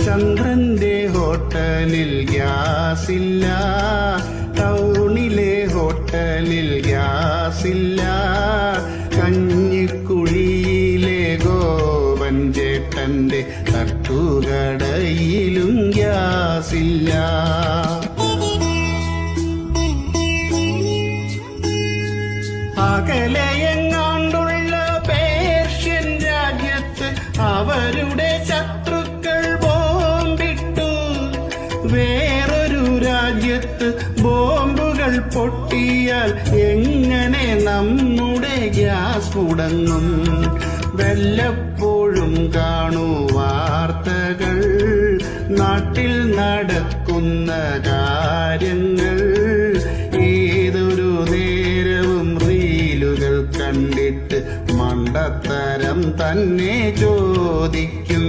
ചന്ദ്രന്റെ ഹോട്ടലിൽ ഗ്യാസില്ല, ടൗണിലെ ഹോട്ടലിൽ ഗ്യാസില്ല, കഞ്ഞിക്കുഴിയിലെ ഗോപൻ ചേട്ടന്റെ തട്ടുകടയിലും ഗ്യാസില്ല. അകലെയെങ്ങാണ്ടുള്ള പേർഷ്യൻ രാജ്യത്ത് അവരുടെ ശത്രുക്കൾ ബോംബിട്ടു. വേറൊരു രാജ്യത്ത് ബോംബുകൾ പൊട്ടിയാൽ എങ്ങനെ നമ്മുടെ ഗ്യാസ് മുടങ്ങും? വല്ലപ്പോഴും കാണൂ വാർത്തകൾ, നാട്ടിൽ നടക്കുന്ന കാര്യങ്ങൾ. ഏതൊരു നേരവും റീലുകൾ കണ്ടിട്ട് മണ്ടത്തരം തന്നെ ചോദിക്കും.